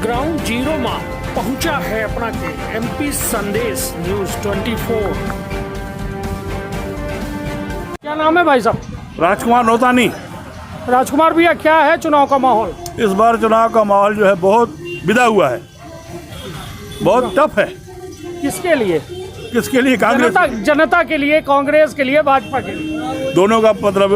Ground zero में पहुंचा है अपना के एमपी संदेश न्यूज 24। क्या नाम है भाई साहब? राजकुमार नौतानी। राजकुमार भैया, क्या है चुनाव का माहौल? इस बार चुनाव का माहौल जो है बहुत विदा हुआ है, बहुत टफ है। किसके लिए? किसके लिए? कांग्रेस, जनता के लिए, कांग्रेस के लिए, भाजपा के लिए? दोनों का मतलब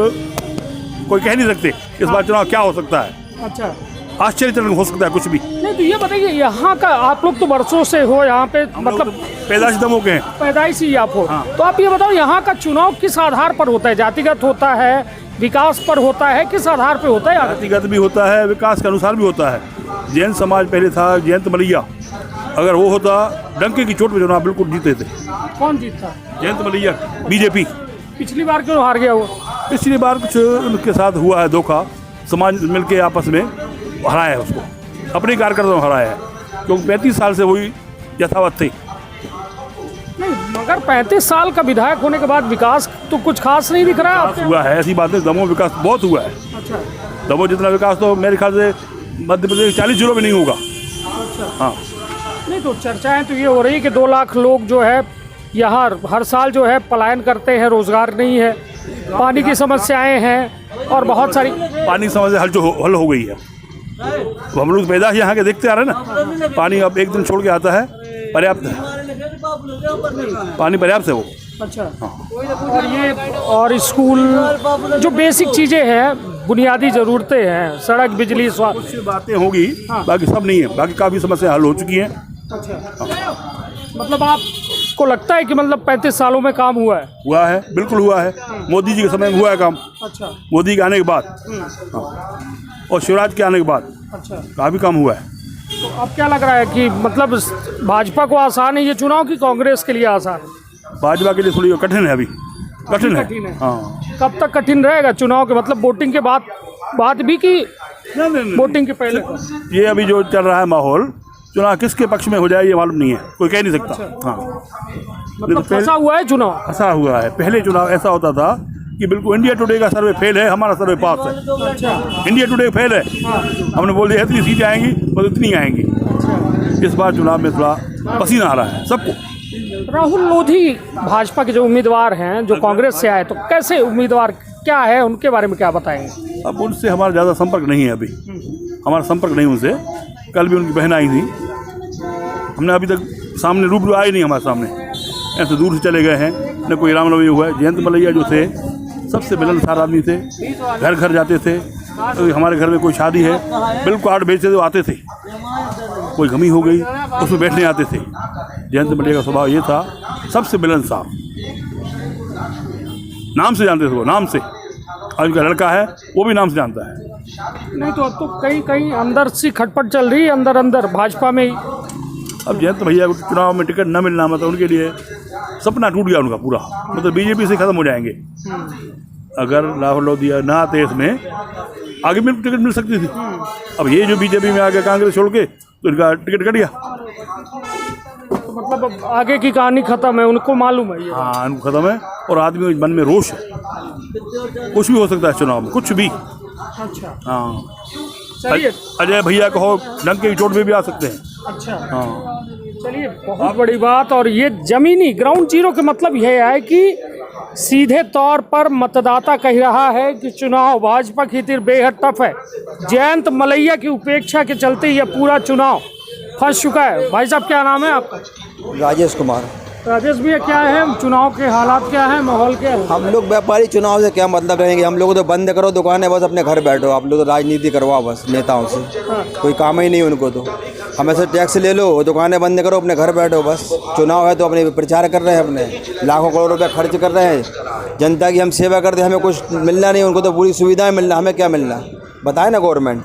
कोई कह नहीं सकते इस बार चुनाव क्या हो सकता है। अच्छा, आश्चर्यजनक हो सकता है कुछ भी। नहीं तो ये बताइए, यहाँ का आप लोग तो बरसों से हो यहाँ पे, मतलब पैदाइश दमों के हैं, पैदाइशी आप हो। हाँ। तो आप ये बताओ, यहाँ का चुनाव किस आधार पर होता है? जातिगत होता है, विकास पर होता है, किस आधार पे होता है? जातिगत भी होता है, विकास के अनुसार भी होता है। जैन समाज पहले था, जयंत मलैया, अगर वो होता डंके की चोट पे चुनाव बिल्कुल जीते थे। कौन जीतता? जयंत मलैया, बीजेपी। पिछली बार क्यों हार गया वो? पिछली बार कुछ उनके साथ हुआ है धोखा, समाज मिलके आपस में हराया है उसको, अपने कार्यकर्ताओं हराया है, क्योंकि 35 साल से वही यथावत थे। नहीं, मगर 35 साल का विधायक होने के बाद विकास तो कुछ खास नहीं दिख रहा है आपको? हुआ है, ऐसी बात है, दमोह विकास बहुत हुआ है। अच्छा, दमोह जितना विकास तो मेरे ख्याल से मध्य प्रदेश 40 जिलों में नहीं होगा। अच्छा। हाँ, नहीं तो चर्चाएं तो ये हो रही है कि 2 लाख लोग जो है यहाँ हर साल जो है पलायन करते हैं, रोजगार नहीं है, पानी की समस्याएं हैं और बहुत सारी पानी की समस्या हल हो गई है। तो हम लोग पैदाइश यहाँ के देखते आ रहे हैं ना, पानी अब एक दिन छोड़ के आता है, पर्याप्त है, पानी पर्याप्त है वो। अच्छा, और ये और स्कूल जो बेसिक चीज़ें हैं, बुनियादी ज़रूरतें हैं, सड़क, बिजली, स्वास्थ्य, कुछ बातें होगी, बाकी सब नहीं है, बाकी काफ़ी समस्या हल हो चुकी हैं। अच्छा, मतलब आपको लगता है कि मतलब 35 सालों में काम हुआ है? हुआ है, बिल्कुल हुआ है। मोदी जी के समय में हुआ है काम, अच्छा, मोदी के आने के बाद, हाँ, और शिवराज के आने के बाद अच्छा। काफ़ी काम हुआ है। तो अब क्या लग रहा है कि मतलब भाजपा को आसान है ये चुनाव की कांग्रेस के लिए आसान है? भाजपा के लिए थोड़ी कठिन है, अभी कठिन है। हाँ, कब तक कठिन रहेगा चुनाव के, मतलब वोटिंग के बाद भी कि वोटिंग के पहले? ये अभी जो चल रहा है माहौल, चुनाव किसके पक्ष में हो जाए ये मालूम नहीं है, कोई कह नहीं सकता। अच्छा। हाँ, मतलब फंसा हुआ है चुनाव? फंसा हुआ है। पहले चुनाव ऐसा होता था कि बिल्कुल इंडिया टुडे का सर्वे फेल है, हमारा सर्वे पास है। अच्छा, इंडिया टुडे फेल है, हाँ। हमने बोल दिया इतनी सीटें आएंगी, बस इतनी आएंगी। अच्छा। इस बार चुनाव में थोड़ा पसीना आ रहा है सबको। राहुल लोधी भाजपा के जो उम्मीदवार हैं, जो कांग्रेस से आए, तो कैसे उम्मीदवार क्या है, उनके बारे में क्या बताएंगे? अब उनसे हमारा ज़्यादा संपर्क नहीं है, अभी हमारा संपर्क नहीं उनसे। कल भी उनकी बहन आई थी, हमने अभी तक सामने रूबरू आए नहीं हमारे सामने, ऐसे दूर से चले गए हैं। न कोई रामनवमी हुआ है। जयंत मलैया जो थे सबसे मिलनसार आदमी थे, घर घर जाते थे, तो हमारे घर में कोई शादी है बिल्कुल कार्ड भेजते थे, वो आते थे। कोई गमी हो गई उसमें बैठने आते थे। जयंत मलैया का स्वभाव ये था, सबसे मिलनसार, नाम से जानते थे वो, नाम से। आज उनका लड़का है वो भी नाम से जानता है। नहीं तो अब तो कहीं अंदर सी खटपट चल रही है, अंदर भाजपा में ही। अब जयंत भैया को चुनाव में टिकट न मिलना मतलब उनके लिए सपना टूट गया उनका पूरा, मतलब बीजेपी से खत्म हो जाएंगे। अगर राहुल लोधिया ना आते इसमें, आगे भी टिकट मिल सकती थी। अब ये जो बीजेपी में आगे कांग्रेस छोड़ के, तो इनका टिकट कट गया। तो मतलब अब आगे की कहानी खत्म है, उनको मालूम है ये। हाँ, उनको खत्म है, और आदमी के मन में रोष है। कुछ भी हो सकता है चुनाव में, कुछ भी। अच्छा, हाँ, चलिए। अजय भैया कहो डंके की चोट में भी आ सकते हैं। अच्छा, हाँ, चलिए, बहुत बड़ी बात। और ये जमीनी ग्राउंड जीरो का मतलब यह है कि सीधे तौर पर मतदाता कह रहा है कि चुनाव भाजपा की खातिर बेहद टफ है। जयंत मलैया की उपेक्षा के चलते यह पूरा चुनाव फंस चुका है। भाई साहब, क्या नाम है आपका? राजेश कुमार। राजेश भैया, क्या है चुनाव के हालात, क्या है माहौल, क्या है? हम लोग व्यापारी चुनाव से क्या मतलब रहेंगे? हम लोग तो बंद करो दुकानें, बस अपने घर बैठो। आप लोग तो राजनीति करवाओ बस नेताओं से, कोई काम ही नहीं उनको। तो हमें से टैक्स ले लो, दुकानें बंद करो, अपने घर बैठो बस। चुनाव है तो अपने प्रचार कर रहे हैं, अपने लाखों करोड़ रुपये खर्च कर रहे हैं। जनता की हम सेवा करते हैं, हमें कुछ मिलना नहीं, उनको तो पूरी सुविधाएं मिलना, हमें क्या मिलना? बताए ना गवर्नमेंट।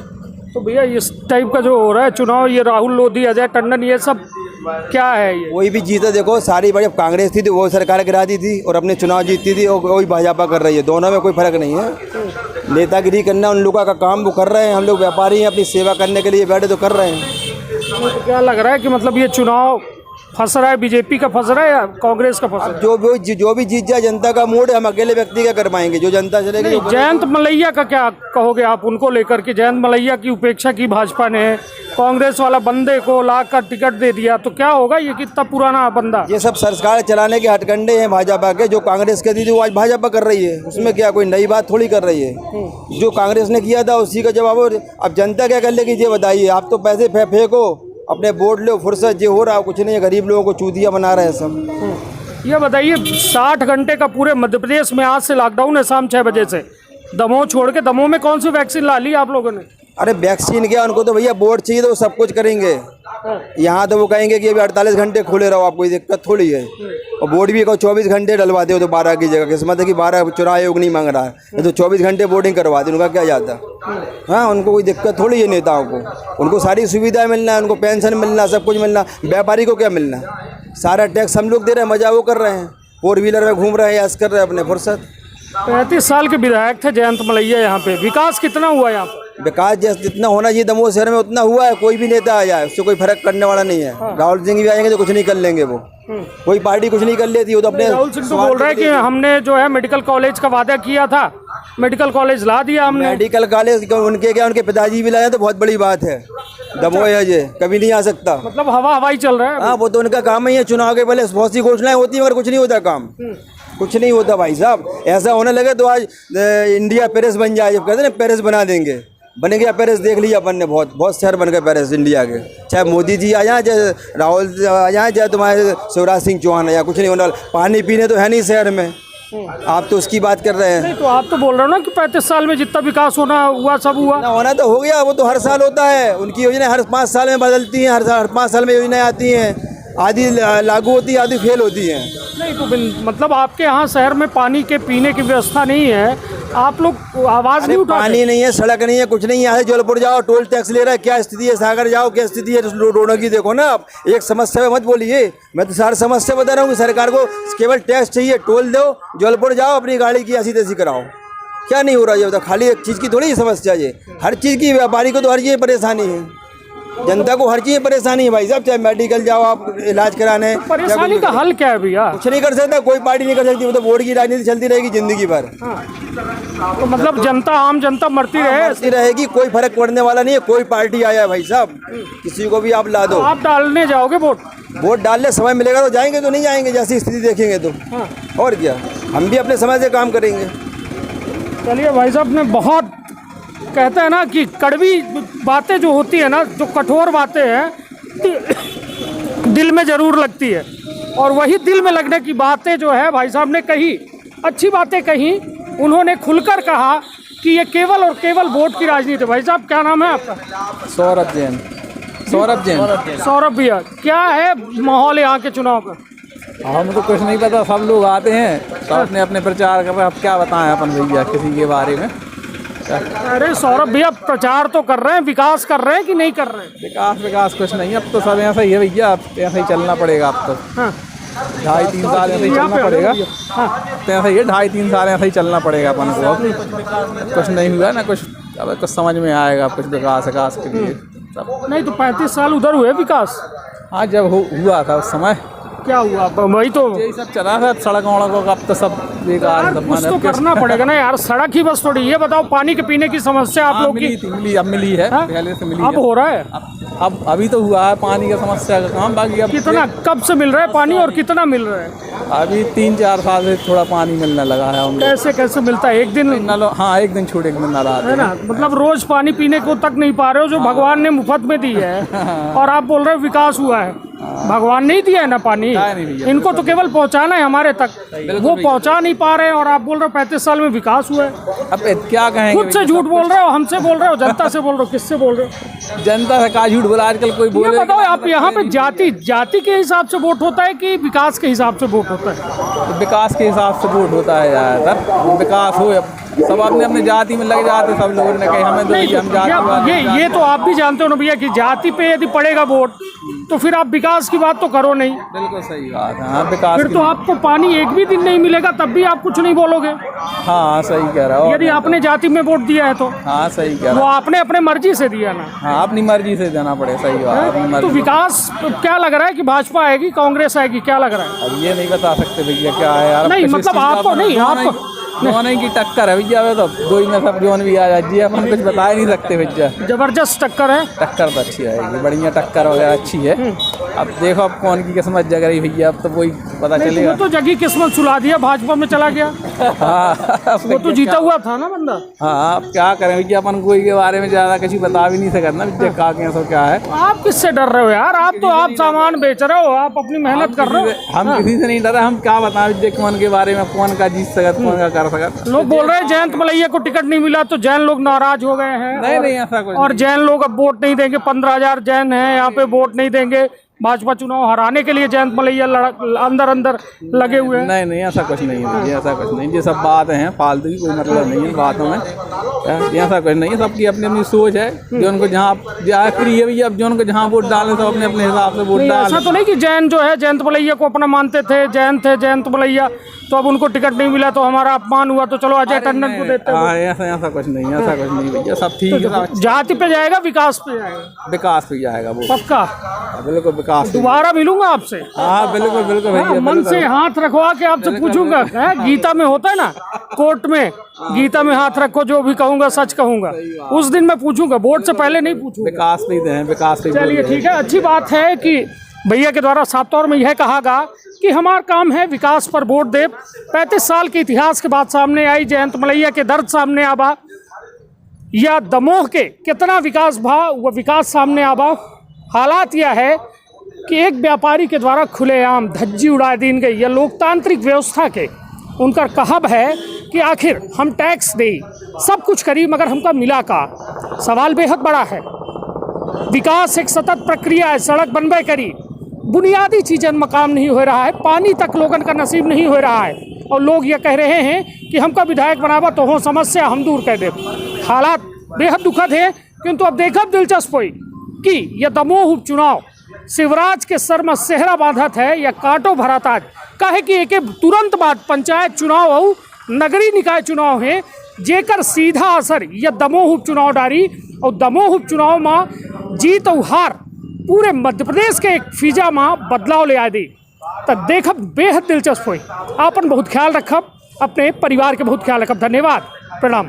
तो भैया इस टाइप का जो हो रहा है चुनाव, ये राहुल लोधी, अजय टंडन, ये सब क्या है? ये कोई भी जीता, देखो सारी बड़ी कांग्रेस थी तो वो सरकार गिरा दी थी, और अपने चुनाव जीतती थी और वही भाजपा कर रही है। दोनों में कोई फर्क नहीं है। नेतागिरी करना उन लोगों का काम वो कर रहे हैं, हम लोग व्यापारी हैं, अपनी सेवा करने के लिए बैठे तो कर रहे हैं। तो क्या लग रहा है कि मतलब ये चुनाव फंस रहा है, बीजेपी का फंस रहा है या कांग्रेस का फंस रहा है? जो भी जीत जाए जनता का मूड है, हम अकेले व्यक्ति क्या कर पाएंगे, जो जनता चलेगी। नहीं, जयंत मलैया का क्या कहोगे आप उनको लेकर के? जयंत मलैया की उपेक्षा की भाजपा ने, कांग्रेस वाला बंदे को लाकर टिकट दे दिया, तो क्या होगा? ये कितना पुराना बंदा। ये सब सरकार चलाने के हथकंडे हैं भाजपा के, जो कांग्रेस के दी थी वो आज भाजपा कर रही है, उसमें क्या कोई नई बात थोड़ी कर रही है। जो कांग्रेस ने किया था उसी का जवाब। अब जनता क्या कर लेगी ये बताइए। आप तो पैसे फेंको, अपने वोट लो, फुर्सत जो हो रहा है कुछ नहीं है, गरीब लोगों को चूतिया बना रहे हैं सब। ये बताइए 60 घंटे का पूरे मध्य प्रदेश में आज से लॉकडाउन है, शाम 6 बजे से। दमोह छोड़ के, दमोह में कौन सी वैक्सीन ला ली आप लोगों ने? अरे वैक्सीन क्या, उनको तो भैया वोट चाहिए तो वो सब कुछ करेंगे। यहाँ तो वो कहेंगे कि अभी 48 घंटे खुले रहो, आपको कोई दिक्कत थोड़ी है। और वोट भी 24 घंटे डलवाते हो तो 12 की जगह, किस्मत है कि 12 चुनाव आयोग नहीं मांग रहा है, तो 24 घंटे वोटिंग करवाते, उनका क्या जाता। हाँ, उनको कोई दिक्कत थोड़ी है नेताओं को, उनको सारी सुविधाएं मिलना है, उनको पेंशन मिलना, सब कुछ मिलना। व्यापारी को क्या मिलना? सारा टैक्स हम लोग दे रहे हैं, मजा वो कर रहे हैं, 4 व्हीलर में घूम रहे हैं, ऐश कर रहे हैं अपने फुर्सत। 35 साल के विधायक थे जयंत मलैया यहाँ पे, विकास कितना हुआ यहाँ पे? विकास जितना होना चाहिए दमोह शहर में उतना हुआ है। कोई भी नेता आ जाए उससे कोई फर्क करने वाला नहीं है। राहुल सिंह भी आएंगे तो कुछ नहीं कर लेंगे, वो कोई पार्टी कुछ नहीं कर लेती, वो तो अपने। राहुल सिंह तो बोल रहा है कि हमने जो है मेडिकल कॉलेज का वादा किया था, मेडिकल कॉलेज ला दिया हमने। मेडिकल कॉलेज उनके क्या, उनके पिताजी भी लाए तो बहुत बड़ी बात है। दमोह है ये, कभी नहीं आ सकता। मतलब हवाई चल रहा है। हाँ, वो तो उनका काम ही है। चुनाव के पहले बहुत सी घोषणाएं होती है मगर कुछ नहीं होता काम, कुछ नहीं होता भाई साहब। ऐसा होने लगे तो आज इंडिया पेरिस बन जाए, जब कहते हैं ना पेरिस बना देंगे, बन गया पेरिस। देख लिया अपन ने, बहुत शहर बन गए पेरिस इंडिया के। चाहे मोदी जी आ जाए, चाहे राहुल आ जाए, चाहे तुम्हारे शिवराज सिंह चौहान है, या कुछ नहीं होने वाला। पानी पीने तो है नहीं शहर में, आप तो उसकी बात कर रहे हैं। नहीं तो आप तो बोल रहे हो ना कि 35 साल में जितना विकास होना हुआ सब हुआ। ना होना तो हो गया, वो तो हर साल होता है। उनकी योजना हर 5 साल में बदलती हैं, हर 5 साल में योजनाएं आती हैं, आधी लागू होती है, आधी फेल होती हैं। नहीं तो मतलब आपके यहाँ शहर में पानी के पीने की व्यवस्था नहीं है, आप लोग आवाज़ नहीं उठाते? पानी नहीं है, सड़क नहीं है, कुछ नहीं है। यहाँ से जौलपुर जाओ, टोल टैक्स ले रहा है, क्या स्थिति है। सागर जाओ, क्या स्थिति है रोडों की, देखो ना आप। एक समस्या में मत बोलिए, मैं तो सारी समस्या बता रहा हूँ कि सरकार को केवल टैक्स चाहिए, टोल दो, जौलपुर जाओ, अपनी गाड़ी की ऐसी तैसी कराओ। क्या नहीं हो रहा है? बताओ, खाली एक चीज़ की थोड़ी समस्या है, हर चीज़ की। व्यापारी को तो हर चीज़ परेशानी है, जनता को हर चीज़ परेशानी है भाई साहब। चाहे मेडिकल जाओ आप इलाज कराने, परेशानी का हल क्या है भैया? कुछ नहीं कर सकता, कोई पार्टी नहीं कर सकती, वो तो वोट की राजनीति चलती रहेगी जिंदगी भर। तो मतलब जनता, आम जनता मरती रहेगी, कोई फर्क पड़ने वाला नहीं है। कोई पार्टी आया भाई साहब, किसी को भी आप ला दो। आप डालने जाओगे वोट डालने समय मिलेगा तो जाएंगे, तो नहीं जाएंगे जैसी स्थिति देखेंगे तो। और क्या, हम भी अपने समय से काम करेंगे। चलिए भाई साहब ने बहुत, कहते हैं ना कि कड़वी बातें जो होती है ना, जो कठोर बातें हैं, दिल में ज़रूर लगती है। और वही दिल में लगने की बातें जो है भाई साहब ने कही, अच्छी बातें कही। उन्होंने खुलकर कहा कि ये केवल और केवल वोट की राजनीति। भाई साहब क्या नाम है आपका? सौरभ जैन। सौरभ भैया, क्या है माहौल यहाँ के चुनाव का? हमें तो कुछ नहीं पता, सब लोग आते हैं तो अपने अपने प्रचार कर रहे हैं। अब क्या बताएं अपन भैया किसी के बारे में। अरे सौरभ भैया, प्रचार तो कर रहे हैं, विकास कर रहे हैं कि नहीं कर रहे हैं? विकास कुछ नहीं, अब तो सब ऐसा ही है भैया, अब ऐसा ही चलना पड़ेगा। अब तो 2.5-3 साल ऐसे ही चलना पड़ेगा। तो ऐसा ही है, 2.5-3 साल ऐसा ही चलना पड़ेगा अपन को। अब कुछ नहीं हुआ ना, कुछ अब कुछ समझ में आएगा, कुछ विकास के लिए सब। नहीं तो 35 साल उधर हुए विकास। हाँ, जब हुआ था उस समय क्या हुआ? वही तो यही सब चला था, सड़क वड़कों का अब तो सब बेकार। कुछ तो करना पड़ेगा ना यार, सड़क ही बस थोड़ी। ये बताओ, पानी के पीने की समस्या आप लोग की मिली है, पहले से मिली है। अब हो रहा है? अब अभी तो हुआ है पानी की समस्या का काम, बाकी अब कितना, कब से मिल रहा है पानी और कितना मिल रहा है? अभी 3-4 साल से थोड़ा पानी मिलने लगा है। हम कैसे मिलता है? एक दिन? हाँ, एक दिन छोड़ एक दिन नल आते है ना। मतलब रोज पानी पीने को तक नहीं पा रहे हो, जो भगवान ने मुफ्त में दी है। और आप बोल रहे हो विकास हुआ है। भगवान नहीं दिया है ना पानी, इनको तो केवल पहुंचाना है हमारे तक, वो पहुंचा नहीं पा रहे। और आप बोल रहे हो 35 साल में विकास हुआ है। अब क्या कहेंगे? खुद से झूठ बोल रहे हो, हमसे बोल रहे हो, जनता से बोल रहे हो, किससे बोल रहे हो? जनता से का झूठ बोला आजकल कोई बोले? बताओ, आप यहाँ पे जाति के हिसाब से वोट होता है कि विकास के हिसाब से वोट होता है? विकास के हिसाब से वोट होता है यार। विकास हो, सब अपने अपने जाति में लग जाते, सब लोगों ने कही हमें दो, हम जाति ये तो आप भी जानते हो ना भैया कि जाति पे यदि पड़ेगा वोट तो फिर आप विकास की बात तो करो नहीं। बिल्कुल सही बात है। हाँ, विकास फिर तो आपको पानी एक भी दिन नहीं मिलेगा तब भी आप कुछ नहीं बोलोगे। हाँ सही कह रहा हो। यदि आपने जाति में वोट दिया है तो हाँ सही कह वो रहा आपने अपने मर्जी से दिया ना। हाँ, अपनी मर्जी से देना पड़े, सही बात, अपनी तो मर्जी। विकास क्या लग रहा है कि भाजपा आएगी कांग्रेस आएगी, क्या लग रहा है? अब ये नहीं बता सकते भैया क्या है यार। नहीं, किसी मतलब चीज़ का आपको अपन नहीं, दोनों आपको दोनों की टक्कर है भैया, तो दो ही में सब जोन भी आ जाए, अपन कुछ बता ही नहीं सकते भैया। जबरदस्त टक्कर है। टक्कर तो अच्छी आएगी, बढ़िया टक्कर वगैरह अच्छी है। अब देखो अब कौन की किस्मत जग रही भैया, अब तो वही पता नहीं, चलेगा। वो तो जगी किस्मत सुला दिया, भाजपा में चला गया। हाँ वो तो जीता हुआ था ना बंदा। हाँ, अब क्या करें भैया, अपन कोई के बारे में ज़्यादा कुछ बता भी नहीं सकते ना भैया, कहाँ कैसा क्या है। आप किससे डर रहे हो यार? आप तो आप सामान बेच रहे हो, आप अपनी मेहनत कर रहे हो। हम किसी से नहीं डरे, हम क्या बताएं भैया कौन के बारे में, कौन का जीत सकत, कौन का कर सकत। लोग बोल रहे हैं जयंत मलैया को टिकट नहीं मिला तो जैन लोग नाराज हो गए हैं। नहीं नहीं, ऐसा कुछ और जैन लोग अब वोट नहीं देंगे। 15,000 जैन हैं यहाँ पे, वोट नहीं देंगे। भाजपा चुनाव हराने के लिए जयंत मलैया अंदर अंदर लगे हुए हैं। नहीं नहीं, ऐसा कुछ नहीं है भैया, ऐसा कुछ नहीं। ये सब बात है फालतू की, कोई मतलब नहीं है इन बातों में। ऐसा कुछ नहीं है, सबकी अपनी अपनी सोच है। जो उनको जहाँ फ्री है भैया, अब जो उनको जहाँ वोट डालें सब अपने अपने हिसाब से वोट नहीं, डालें। ऐसा तो नहीं कि जैन जो है जयंत मलैया को अपना मानते थे, जैन थे जयंत मलैया, तो अब उनको टिकट नहीं मिला तो हमारा अपमान हुआ तो चलो अजय टंडन को देते हैं। हाँ, ऐसा कुछ नहीं, ऐसा कुछ नहीं भैया, सब ठीक है। जाति पे जाएगा, विकास पे जाएगा, विकास पे जाएगा वो, पक्का। बिल्कुल विकास। दोबारा मिलूंगा आपसे। हाँ बिल्कुल बिल्कुल भैया, मन से हाथ रखवा के आपसे पूछूंगा। गीता में होता है ना, कोर्ट में गीता में हाथ रखो, जो भी कहूंगा सच कहूंगा। उस दिन मैं पूछूंगा, वोट से पहले नहीं पूछूंगा। विकास पे दें, विकास पे। चलिए ठीक है, अच्छी बात है कि भैया के द्वारा साफ तौर में यह कहा गया कि हमारा काम है विकास पर वोट दे। 35 साल के इतिहास के बाद सामने आई जयंत मलैया के दर्द सामने आबा, या दमोह के कितना विकास भा वो विकास सामने आबा। हालात यह है कि एक व्यापारी के द्वारा खुलेआम धज्जी उड़ा दी गई। या लोकतांत्रिक व्यवस्था के उनका कहब है कि आखिर हम टैक्स दे, सब कुछ करी, मगर हमका मिला का। सवाल बेहद बड़ा है। विकास एक सतत प्रक्रिया है, सड़क बनबे करी, बुनियादी चीज़ें मकाम नहीं हो रहा है, पानी तक लोगन का नसीब नहीं हो रहा है, और लोग ये कह रहे हैं कि हमका विधायक बनावा तो हो समस्या हम दूर कर दे। हालात बेहद दुखद है, किंतु अब देखब दिलचस्प हुई कि यह दमोह उपचुनाव शिवराज के सर में सेहरा बांधत है या कांटो भरत आज। काहे कि एक तुरंत बाद पंचायत चुनाव और नगरीय निकाय चुनाव है, जेकर सीधा असर यह दमोह उपचुनाव डारी। और दमोह उपचुनाव में जीत और हार पूरे मध्य प्रदेश के एक फीजा में बदलाव ले आ दी। तो देखब बेहद दिलचस्प हुई। आपन बहुत ख्याल रखब, अपने परिवार के बहुत ख्याल रखब। धन्यवाद, प्रणाम।